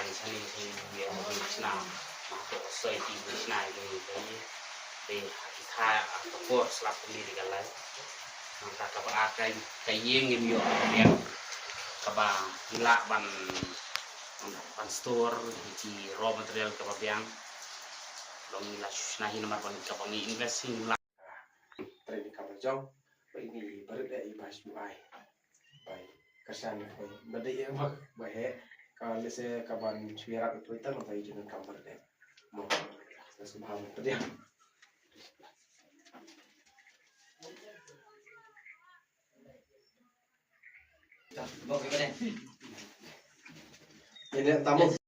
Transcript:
tanya sini dia Krishna masuk soi di Krishna ini dari kita atau selap pendidikan lain maka kabar akan kayeng ini ya kabar gila ban store di raw material kabar long ila Krishna ini nomor ban kabar invest ini lah training kabar jong ini baru dah ibas buai baik kesan benda yang baik kalau saya kaban suara itu kita nampai jangan kabar deh mau sesuatu dia ini tamu